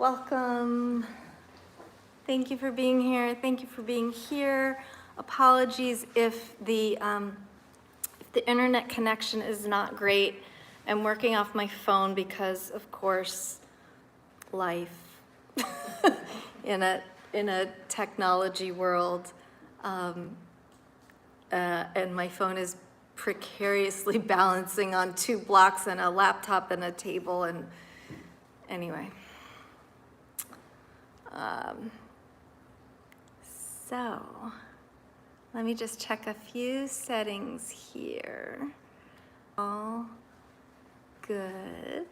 Welcome. Thank you for being here. Thank you for being here. Apologies if the internet connection is not great. I'm working off my phone because, of course, life in a technology world, and my phone is precariously balancing on 2 blocks and a laptop and a table, and anyway. So let me just check a few settings here. All good.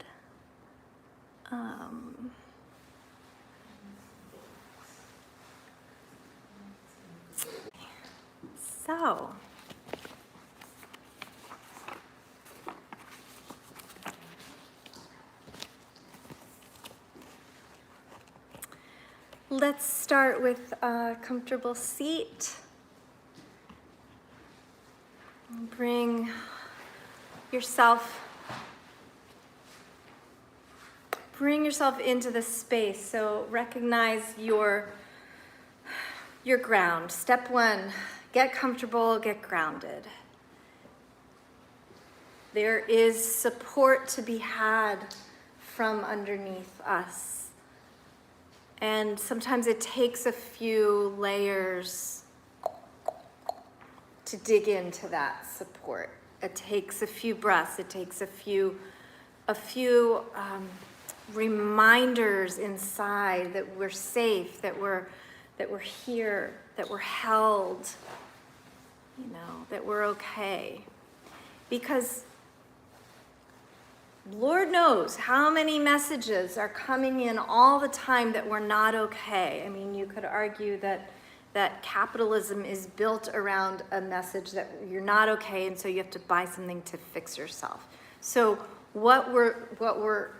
So let's start with a comfortable seat. Bring yourself into the space. So recognize your ground. Step 1, get comfortable, get grounded. There is support to be had from underneath us. And sometimes it takes a few layers to dig into that support. It takes a few breaths. It takes a few reminders inside that we're safe, that we're here, that we're held, that we're okay. Because Lord knows how many messages are coming in all the time that we're not okay. I mean, you could argue that capitalism is built around a message that you're not okay, and so you have to buy something to fix yourself. So what we're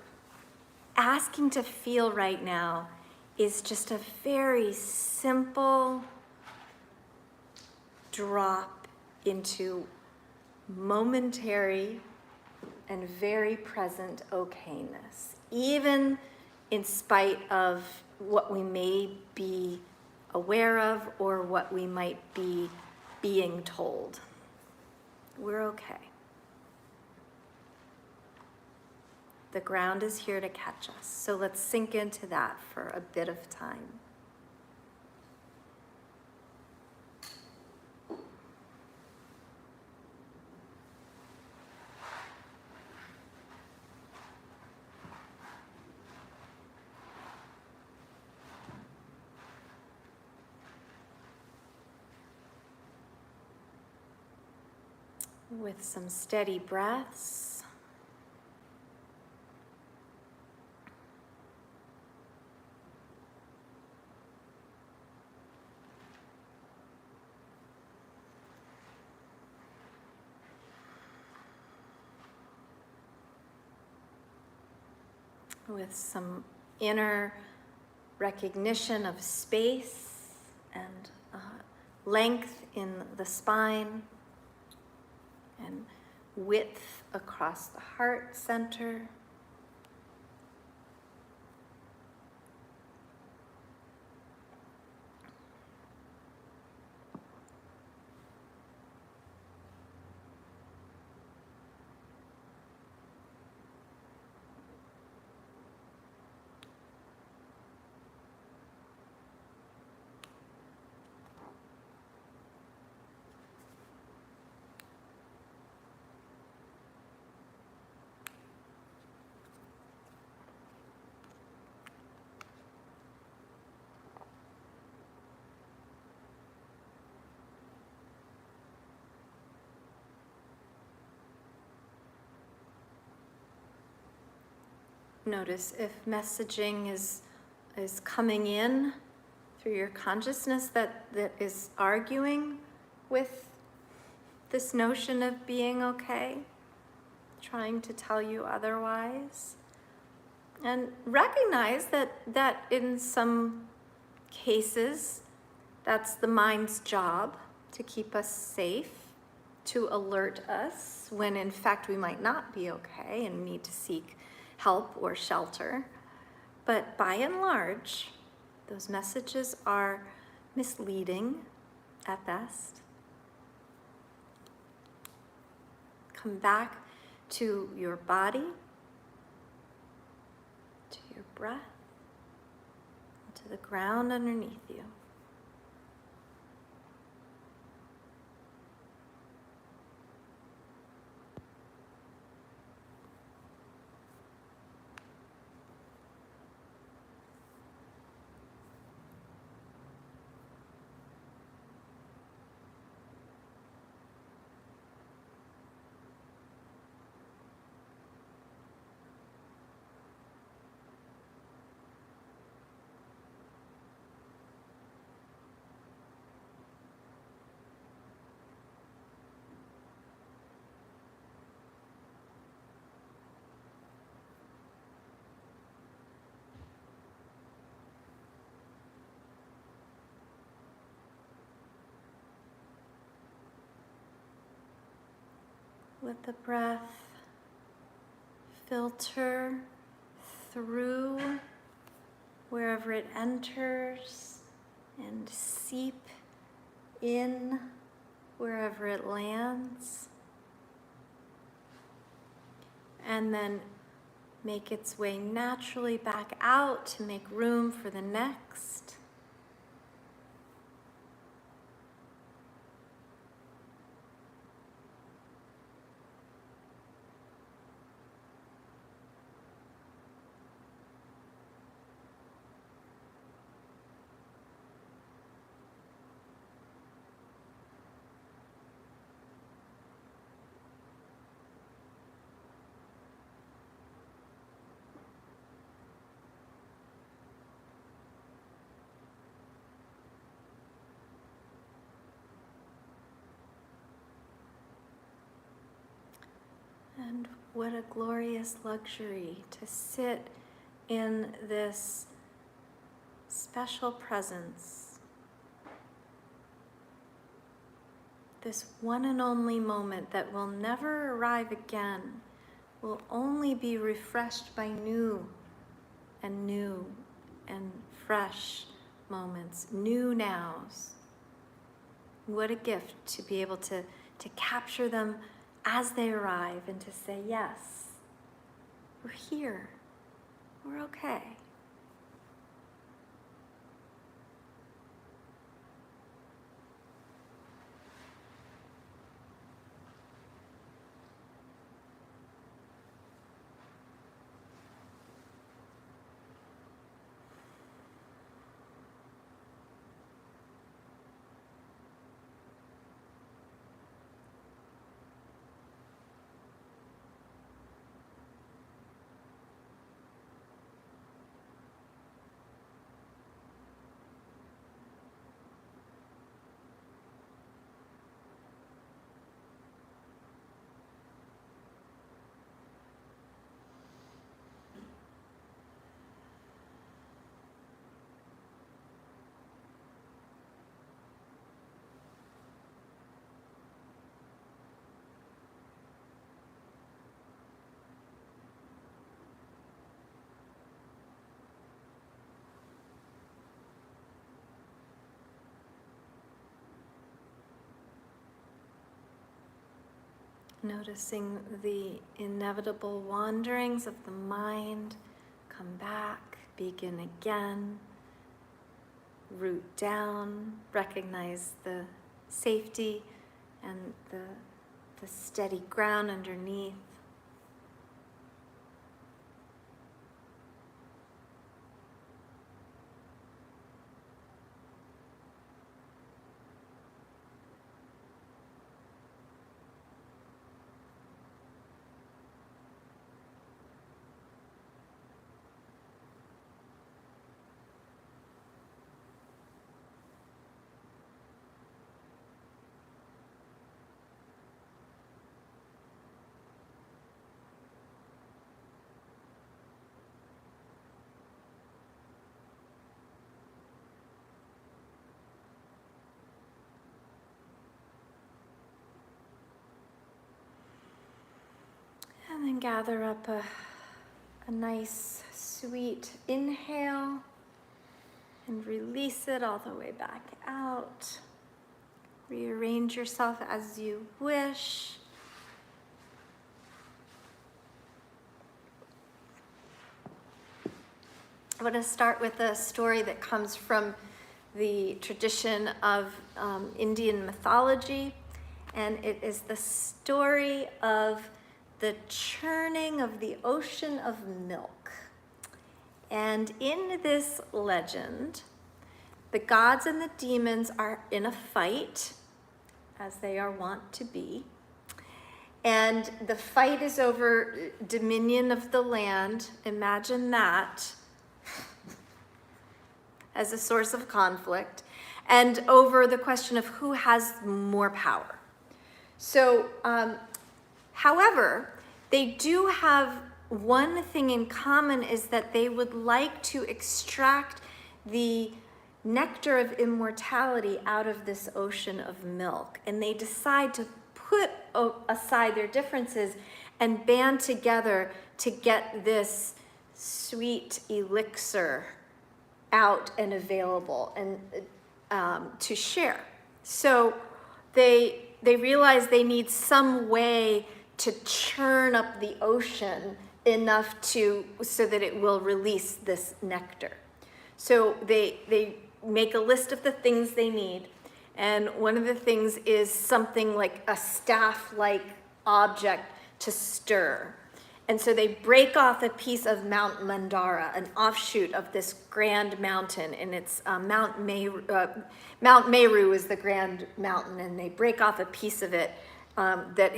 asking to feel right now is just a very simple drop into momentary and very present okayness, even in spite of what we may be aware of or what we might be being told. We're okay. The ground is here to catch us. So let's sink into that for a bit of time. With some steady breaths. With some inner recognition of space and length in the spine and width across the heart center. Notice if messaging is coming in through your consciousness that is arguing with this notion of being okay, trying to tell you otherwise. And recognize that in some cases, that's the mind's job to keep us safe, to alert us when in fact we might not be okay and need to seek help or shelter. But by and large, those messages are misleading at best. Come back to your body, to your breath, and to the ground underneath you. Let the breath filter through wherever it enters and seep in wherever it lands, and then make its way naturally back out to make room for the next. And what a glorious luxury to sit in this special presence, this one and only moment that will never arrive again, will only be refreshed by new and fresh moments, new nows. What a gift to be able to capture them as they arrive and to say, yes, we're here, we're okay. Noticing the inevitable wanderings of the mind, come back, begin again, root down, recognize the safety and the steady ground underneath. And then gather up a a nice, sweet inhale and release it all the way back out. Rearrange yourself as you wish. I want to start with a story that comes from the tradition of Indian mythology, and it is the story of the churning of the ocean of milk. And in this legend, the gods and the demons are in a fight, as they are wont to be. And the fight is over dominion of the land. Imagine that as a source of conflict, and over the question of who has more power. So, however, they do have one thing in common, is that they would like to extract the nectar of immortality out of this ocean of milk. And they decide to put aside their differences and band together to get this sweet elixir out and available and to share. So they realize they need some way to churn up the ocean enough so that it will release this nectar. So they make a list of the things they need, and one of the things is something like a staff-like object to stir. And so they break off a piece of Mount Mandara, an offshoot of this grand mountain, and it's Mount Meru is the grand mountain, and they break off a piece of it that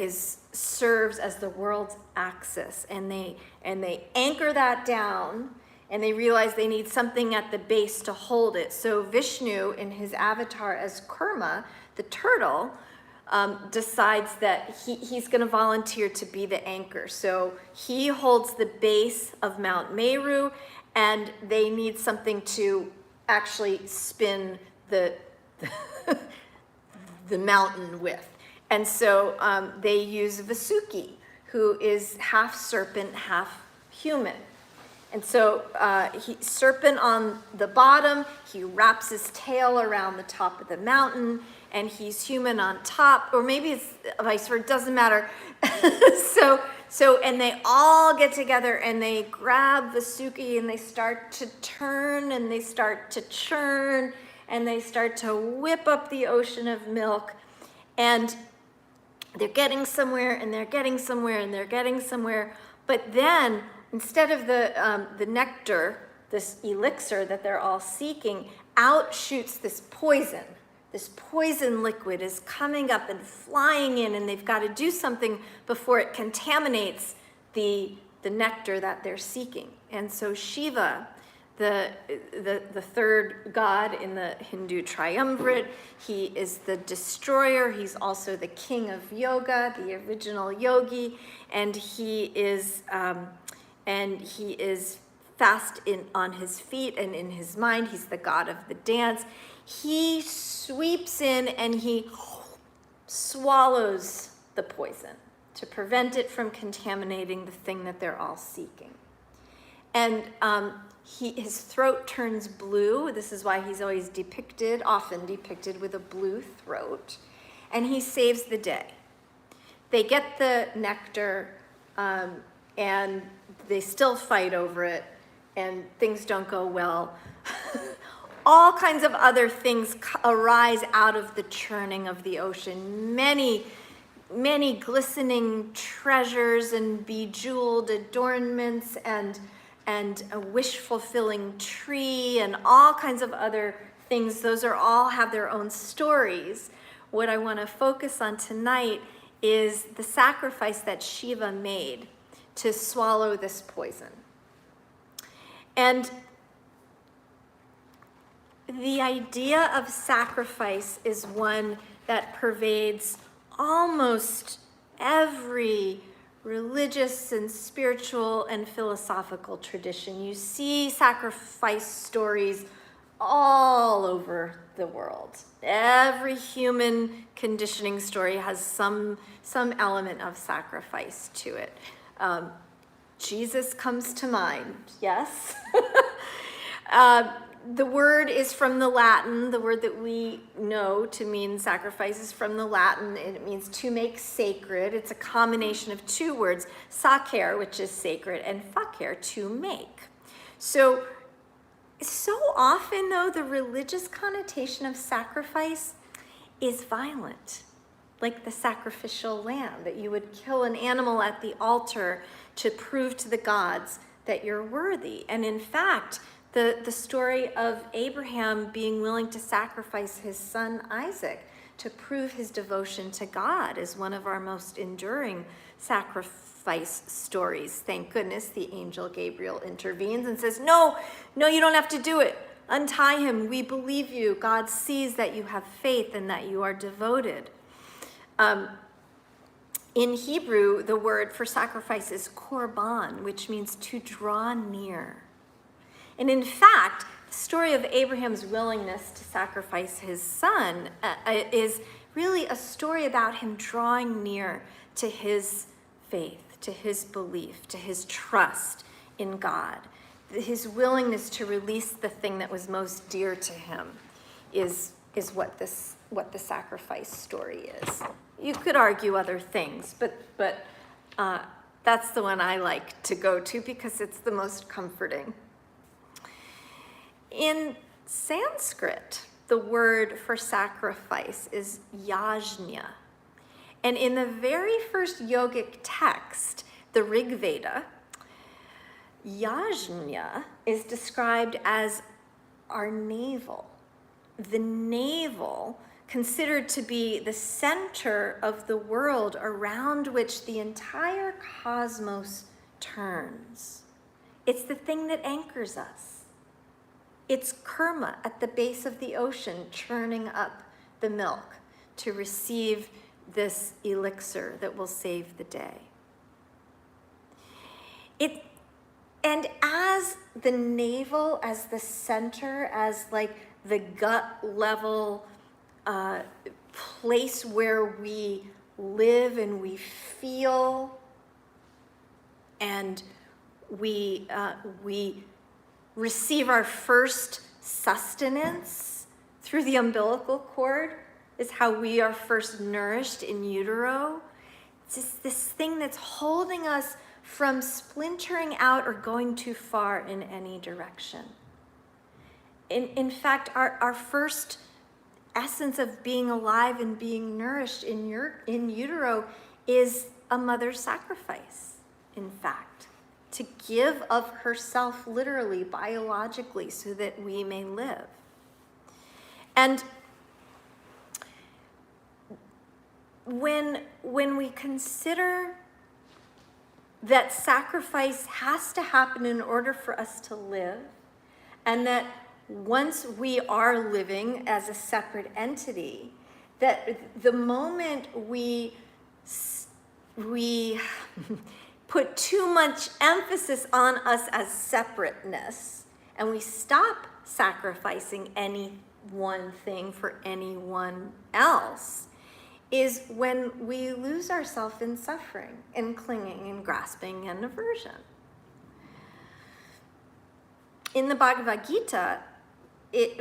serves as the world's axis, and they anchor that down, and they realize they need something at the base to hold it. So Vishnu, in his avatar as Kurma, the turtle, decides that he's going to volunteer to be the anchor. So he holds the base of Mount Meru, and they need something to actually spin the mountain with. And so they use Vasuki, who is half serpent, half human. And so serpent on the bottom, he wraps his tail around the top of the mountain, and he's human on top, or maybe it's vice versa, it doesn't matter. And they all get together and they grab Vasuki and they start to turn and they start to churn and they start to whip up the ocean of milk. And they're getting somewhere and they're getting somewhere and they're getting somewhere. But then instead of the nectar, this elixir that they're all seeking, out shoots this poison. This poison liquid is coming up and flying in, and they've got to do something before it contaminates the nectar that they're seeking. And so Shiva, the third god in the Hindu triumvirate, he is the destroyer. He's also the king of yoga, the original yogi, and he is fast on his feet and in his mind. He's the god of the dance. He sweeps in and he swallows the poison to prevent it from contaminating the thing that they're all seeking. And his throat turns blue. This is why he's always often depicted with a blue throat. And he saves the day. They get the nectar, and they still fight over it, and things don't go well. All kinds of other things arise out of the churning of the ocean. Many, many glistening treasures and bejeweled adornments and a wish-fulfilling tree and all kinds of other things. Those all have their own stories. What I want to focus on tonight is the sacrifice that Shiva made to swallow this poison. And the idea of sacrifice is one that pervades almost every religious and spiritual and philosophical tradition. You see sacrifice stories all over the world. Every human conditioning story has some element of sacrifice to it. Jesus comes to mind, yes? The word is from the Latin. The word that we know to mean sacrifice is from the Latin, and it means to make sacred. It's a combination of two words, sacer, which is sacred, and facer, to make. So often, though, the religious connotation of sacrifice is violent, like the sacrificial lamb, that you would kill an animal at the altar to prove to the gods that you're worthy. And in fact, the story of Abraham being willing to sacrifice his son Isaac to prove his devotion to God is one of our most enduring sacrifice stories. Thank goodness the angel Gabriel intervenes and says, no, you don't have to do it. Untie him. We believe you. God sees that you have faith and that you are devoted. In Hebrew, the word for sacrifice is korban, which means to draw near. And in fact, the story of Abraham's willingness to sacrifice his son is really a story about him drawing near to his faith, to his belief, to his trust in God. His willingness to release the thing that was most dear to him is what the sacrifice story is. You could argue other things, but that's the one I like to go to because it's the most comforting. In Sanskrit, the word for sacrifice is yajna. And in the very first yogic text, the Rig Veda, yajna is described as our navel. The navel, considered to be the center of the world around which the entire cosmos turns. It's the thing that anchors us. It's Kurma at the base of the ocean churning up the milk to receive this elixir that will save the day. And as the navel, as the center, as like the gut level place where we live and we feel and we receive our first sustenance through the umbilical cord, is how we are first nourished in utero. It's just this thing that's holding us from splintering out or going too far in any direction. In fact, our first essence of being alive and being nourished in utero is a mother's sacrifice, in fact, to give of herself literally, biologically, so that we may live. And when we consider that sacrifice has to happen in order for us to live, and that once we are living as a separate entity, that the moment we put too much emphasis on us as separateness, and we stop sacrificing any one thing for anyone else, is when we lose ourselves in suffering and clinging and grasping and aversion. In the Bhagavad Gita,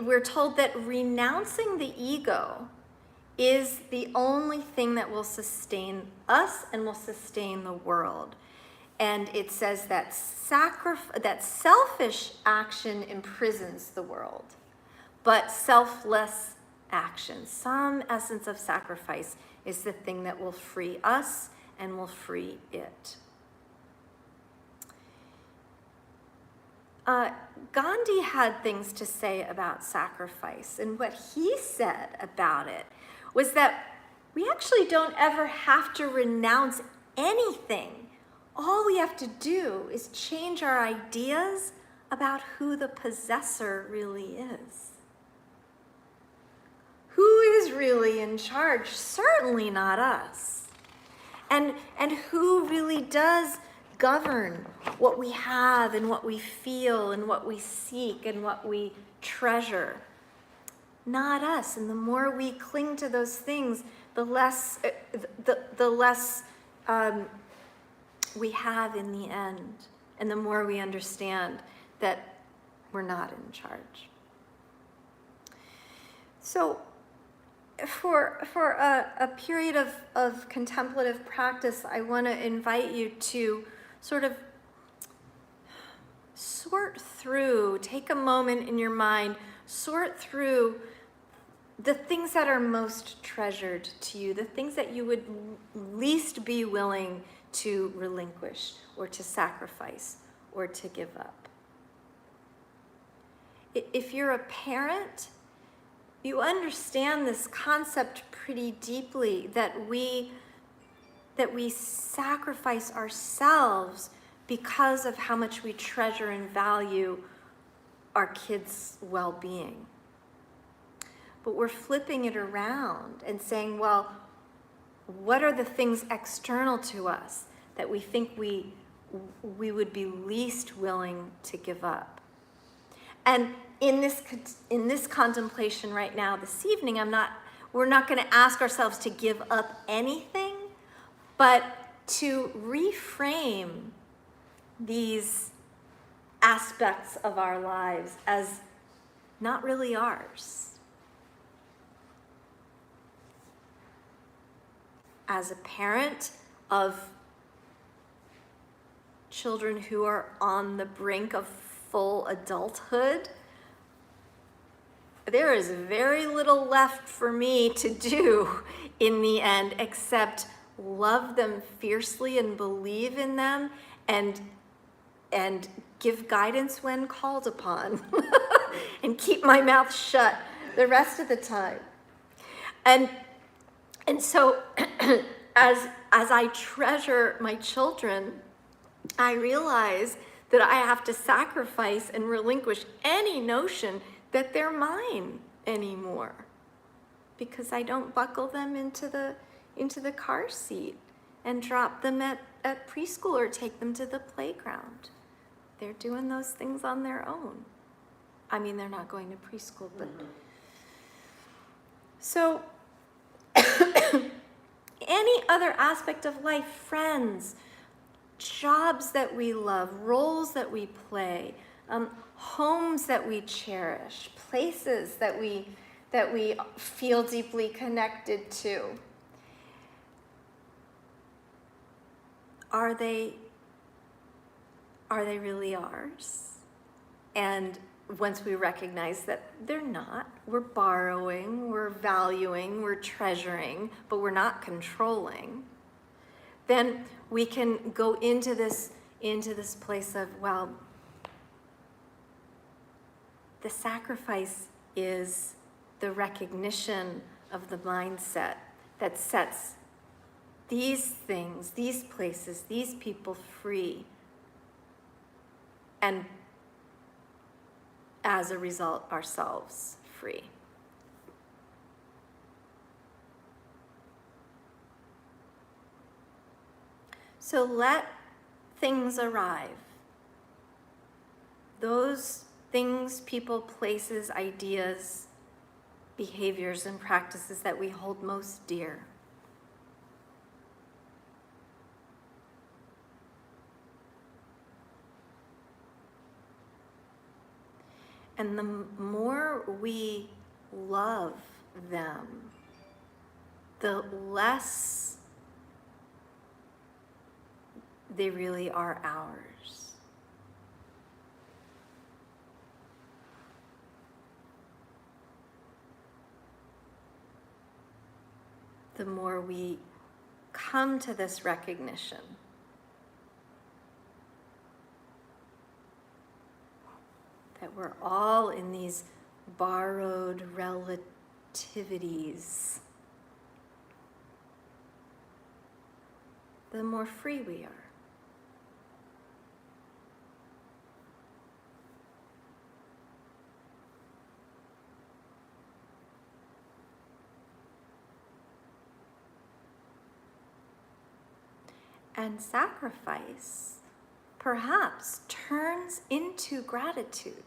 we're told that renouncing the ego is the only thing that will sustain us and will sustain the world. And it says that that selfish action imprisons the world, but selfless action, some essence of sacrifice, is the thing that will free us and will free it. Gandhi had things to say about sacrifice, and what he said about it was that we actually don't ever have to renounce anything. All we have to do is change our ideas about who the possessor really is. Who is really in charge? Certainly not us. And who really does govern what we have and what we feel and what we seek and what we treasure? Not us. And the more we cling to those things, the less we have in the end, and the more we understand that we're not in charge. So for a period of contemplative practice, I want to invite you to sort of sort through, take a moment in your mind, sort through the things that are most treasured to you, the things that you would least be willing to relinquish or to sacrifice or to give up. If you're a parent, you understand this concept pretty deeply, that we sacrifice ourselves because of how much we treasure and value our kids' well-being. But we're flipping it around and saying, well, what are the things external to us that we think we would be least willing to give up? And in this contemplation right now, this evening, we're not going to ask ourselves to give up anything, but to reframe these aspects of our lives as not really ours. As a parent of children who are on the brink of full adulthood, there is very little left for me to do in the end except love them fiercely and believe in them and give guidance when called upon and keep my mouth shut the rest of the time. And so as I treasure my children, I realize that I have to sacrifice and relinquish any notion that they're mine anymore, because I don't buckle them into the car seat and drop them at preschool or take them to the playground. They're doing those things on their own. I mean, they're not going to preschool, but so any other aspect of life, friends, jobs that we love, roles that we play, homes that we cherish, places that we feel deeply connected to. Are they really ours? And once we recognize that they're not, we're borrowing, we're valuing, we're treasuring, but we're not controlling, then we can go into this place of, well, the sacrifice is the recognition of the mindset that sets these things, these places, these people free. And as a result, ourselves free. So let things arrive. Those things, people, places, ideas, behaviors, and practices that we hold most dear. And the more we love them, the less they really are ours. The more we come to this recognition that we're all in these borrowed relativities, the more free we are. And sacrifice perhaps turns into gratitude.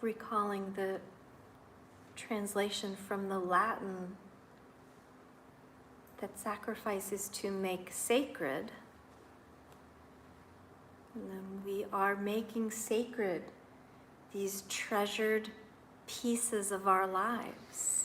recalling the translation from the Latin that sacrifice is to make sacred. And then we are making sacred these treasured pieces of our lives.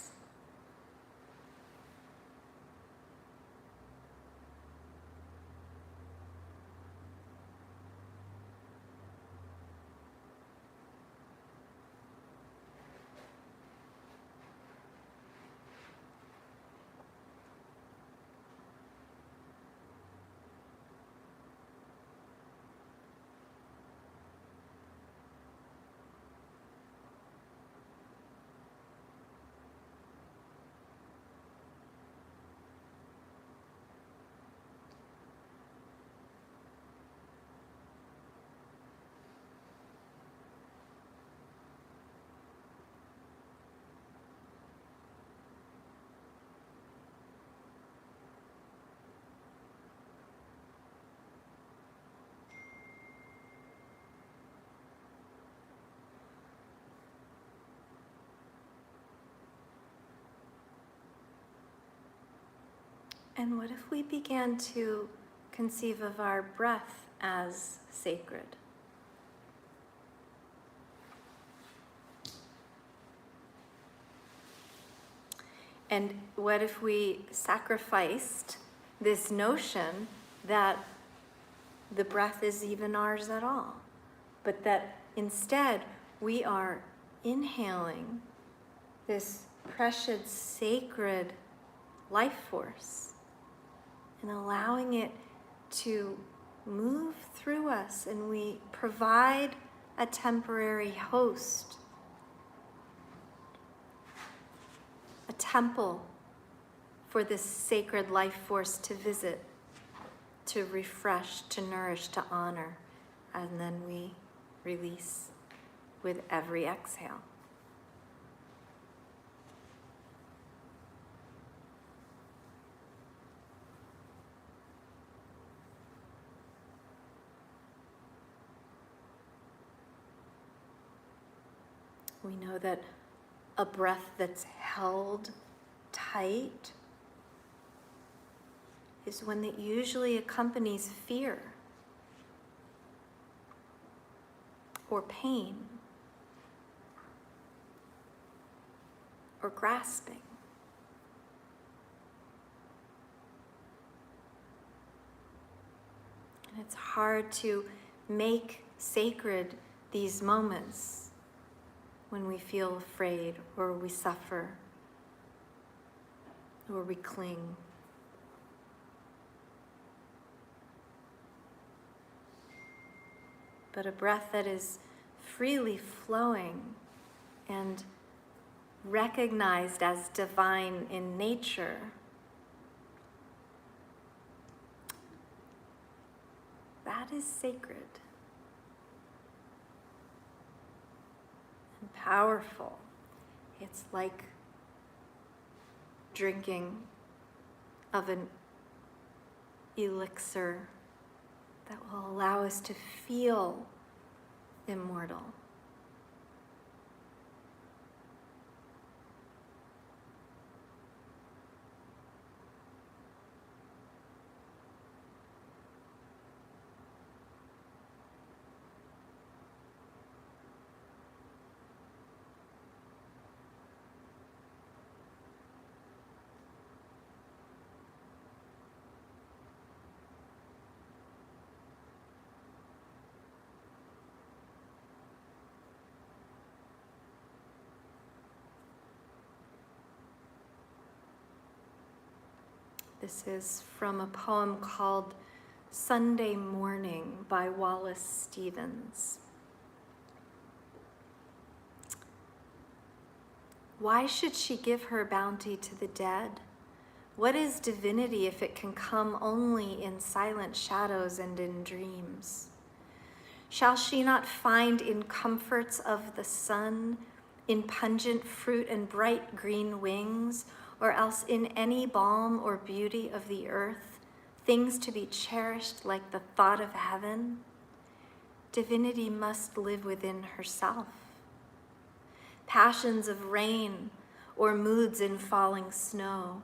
And what if we began to conceive of our breath as sacred? And what if we sacrificed this notion that the breath is even ours at all, but that instead we are inhaling this precious, sacred life force and allowing it to move through us, and we provide a temporary host, a temple for this sacred life force to visit, to refresh, to nourish, to honor, and then we release with every exhale. We know that a breath that's held tight is one that usually accompanies fear or pain or grasping. And it's hard to make sacred these moments when we feel afraid, or we suffer, or we cling. But a breath that is freely flowing and recognized as divine in nature that is sacred and powerful. It's like drinking of an elixir that will allow us to feel immortal. This is from a poem called Sunday Morning by Wallace Stevens. Why should she give her bounty to the dead? What is divinity if it can come only in silent shadows and in dreams? Shall she not find in comforts of the sun, in pungent fruit and bright green wings, or else in any balm or beauty of the earth, things to be cherished like the thought of heaven? Divinity must live within herself. passions of rain or moods in falling snow,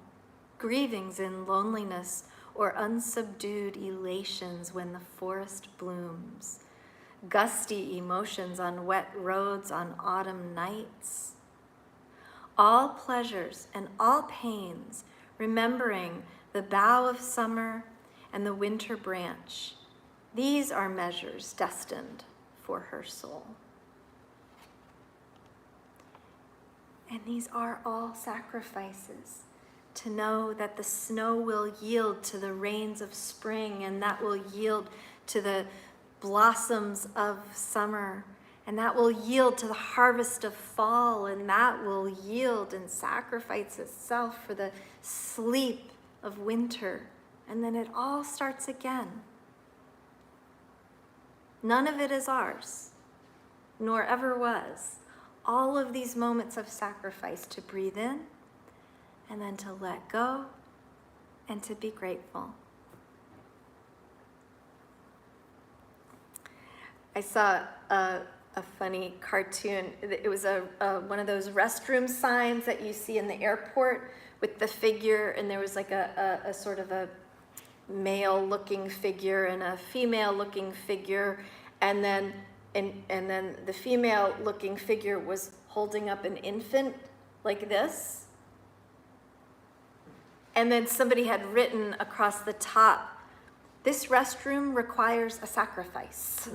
grievings in loneliness or unsubdued elations when the forest blooms, gusty emotions on wet roads on autumn nights. All pleasures and all pains, remembering the bough of summer and the winter branch, these are measures destined for her soul. And these are all sacrifices, to know that the snow will yield to the rains of spring, and that will yield to the blossoms of summer, and that will yield to the harvest of fall, and that will yield and sacrifice itself for the sleep of winter, and then it all starts again. None of it is ours, nor ever was. All of these moments of sacrifice, to breathe in and then to let go and to be grateful. I saw a funny cartoon. It was one of those restroom signs that you see in the airport with the figure, and there was like a sort of a male-looking figure and a female-looking figure, and then the female-looking figure was holding up an infant like this. And then somebody had written across the top, "This restroom requires a sacrifice."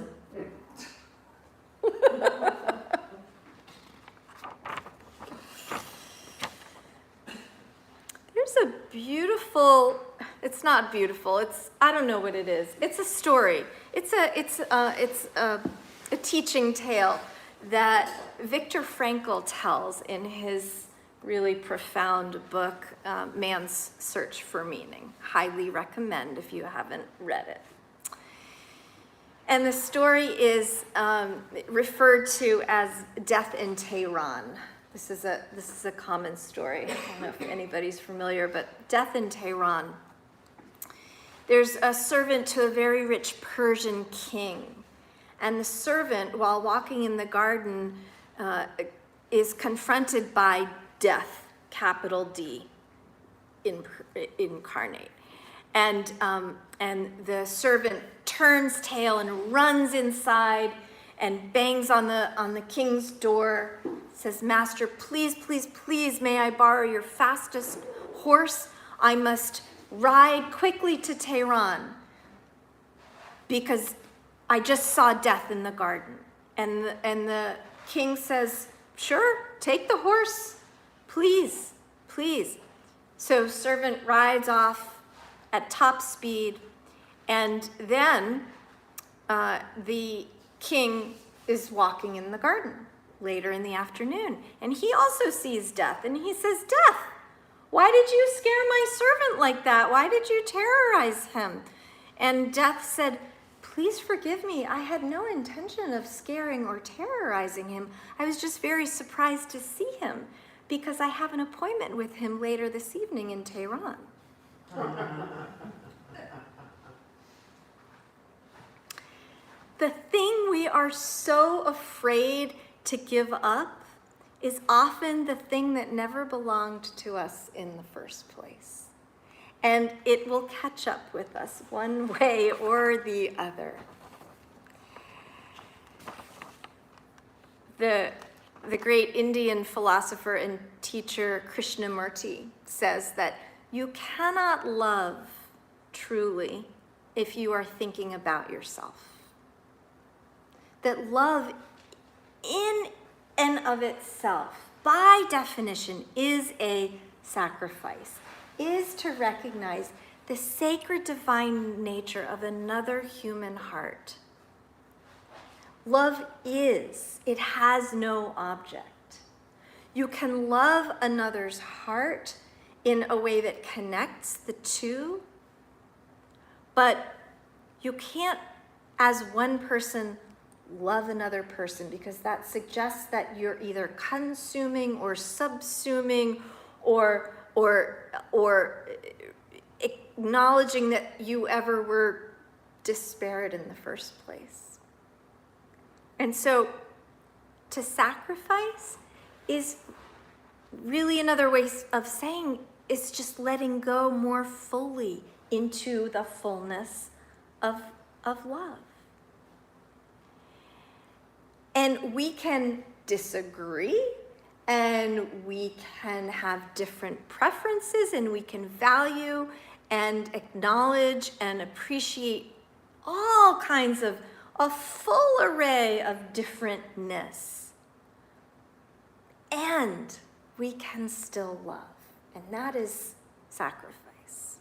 There's a beautiful, it's not beautiful, I don't know what it is. It's a story. It's a teaching tale that Viktor Frankl tells in his really profound book, Man's Search for Meaning. Highly recommend if you haven't read it. And the story is referred to as Death in Tehran. This is a common story. I don't know if anybody's familiar, but Death in Tehran. There's a servant to a very rich Persian king. And the servant, while walking in the garden, is confronted by death, capital D, incarnate. And the servant turns tail and runs inside and bangs on the king's door, says, "Master, please, please, please, may I borrow your fastest horse? I must ride quickly to Tehran because I just saw death in the garden." And the king says, "Sure, take the horse, please, please." So servant rides off at top speed, and then the king is walking in the garden later in the afternoon, and he also sees death, and he says, "Death, why did you scare my servant like that? Why did you terrorize him?" And Death said, "Please forgive me. I had no intention of scaring or terrorizing him. I was just very surprised to see him because I have an appointment with him later this evening in Tehran." The thing we are so afraid to give up is often the thing that never belonged to us in the first place. And it will catch up with us one way or the other. The great Indian philosopher and teacher Krishnamurti says that you cannot love truly if you are thinking about yourself. That love in and of itself, by definition, is a sacrifice, is to recognize the sacred divine nature of another human heart. Love is, it has no object. You can love another's heart in a way that connects the two, but you can't, as one person, love another person, because that suggests that you're either consuming or subsuming or acknowledging that you ever were disparate in the first place. And so to sacrifice is really another way of saying it's just letting go more fully into the fullness of love. And we can disagree, and we can have different preferences, and we can value and acknowledge and appreciate all kinds of a full array of differentness. And we can still love, and that is sacrifice.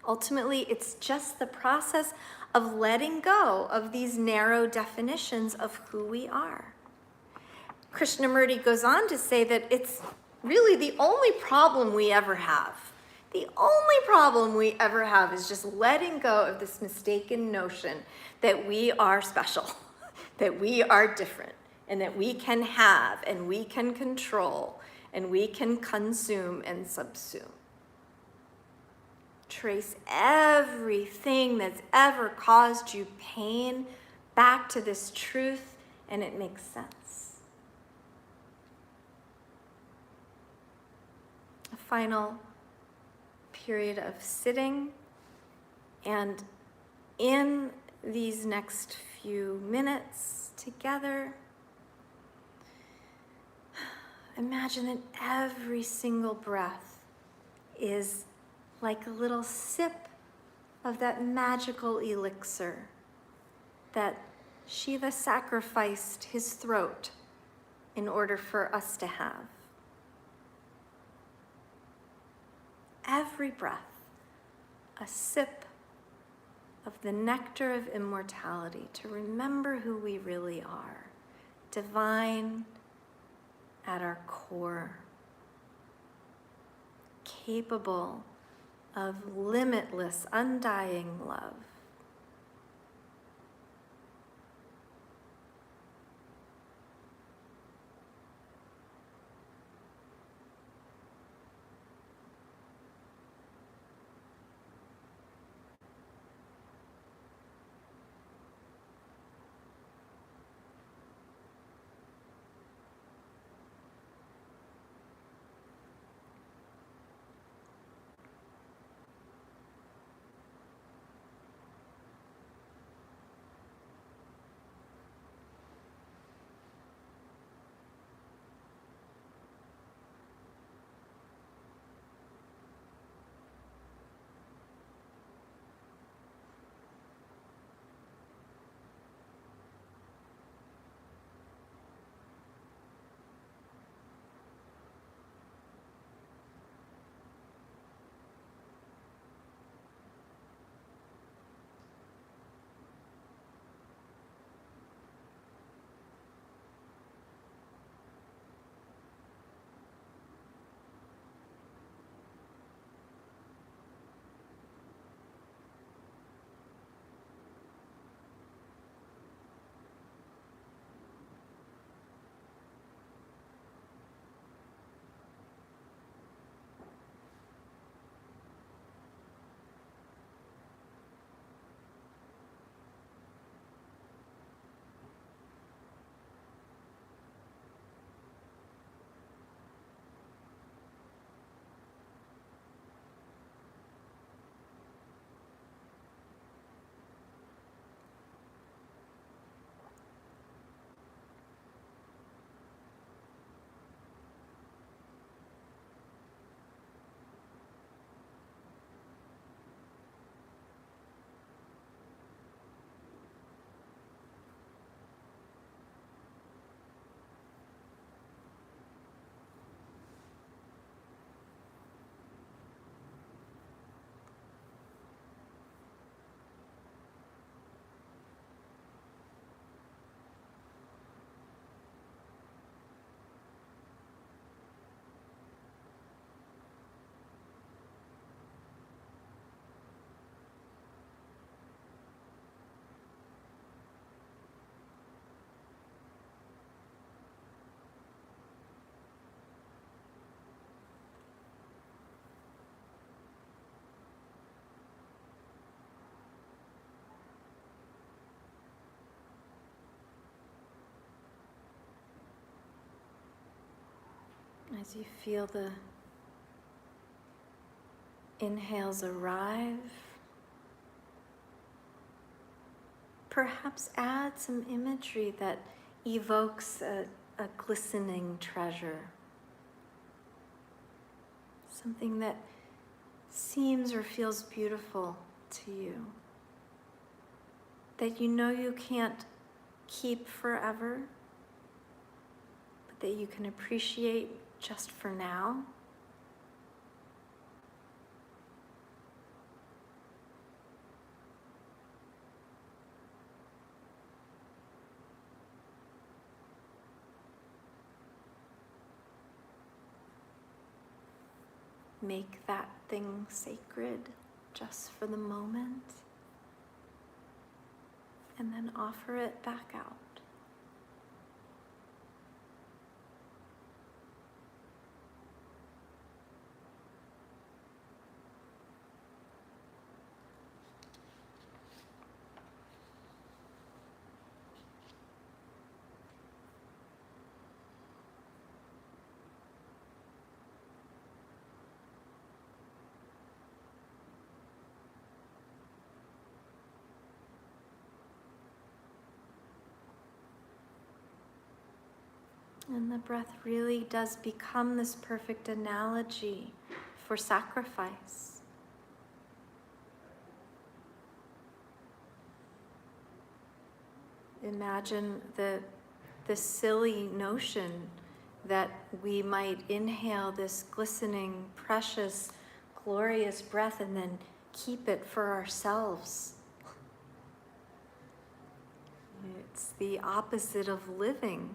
Ultimately, it's just the process of letting go of these narrow definitions of who we are. Krishnamurti goes on to say that it's really the only problem we ever have. The only problem we ever have is just letting go of this mistaken notion that we are special, that we are different, and that we can have, and we can control, and we can consume and subsume. Trace everything that's ever caused you pain back to this truth, and it makes sense. A final period of sitting, and in these next few minutes together, imagine that every single breath is like a little sip of that magical elixir that Shiva sacrificed his throat in order for us to have. Every breath, a sip of the nectar of immortality to remember who we really are, divine at our core, capable of limitless, undying love. As you feel the inhales arrive, perhaps add some imagery that evokes a glistening treasure. Something that seems or feels beautiful to you. That you know you can't keep forever, but that you can appreciate just for now. Make that thing sacred just for the moment, and then offer it back out. And the breath really does become this perfect analogy for sacrifice. Imagine the silly notion that we might inhale this glistening, precious, glorious breath and then keep it for ourselves. It's the opposite of living.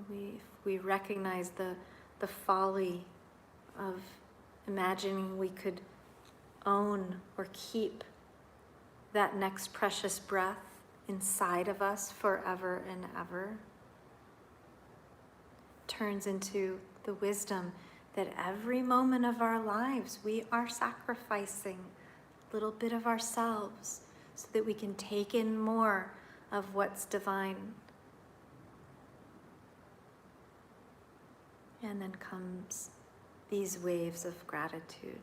If we recognize the folly of imagining we could own or keep that next precious breath inside of us forever and ever, turns into the wisdom that every moment of our lives we are sacrificing a little bit of ourselves so that we can take in more of what's divine. And then comes these waves of gratitude.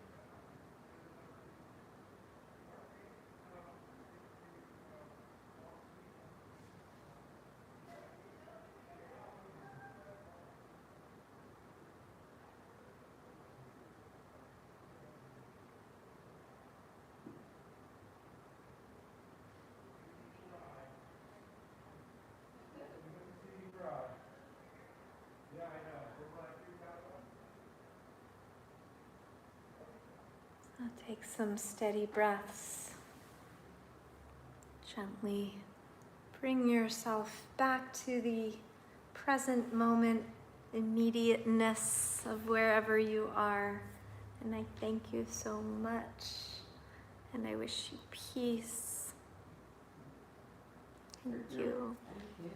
Now take some steady breaths. Gently bring yourself back to the present moment, immediateness of wherever you are. And I thank you so much. And I wish you peace. Thank you. Thank you.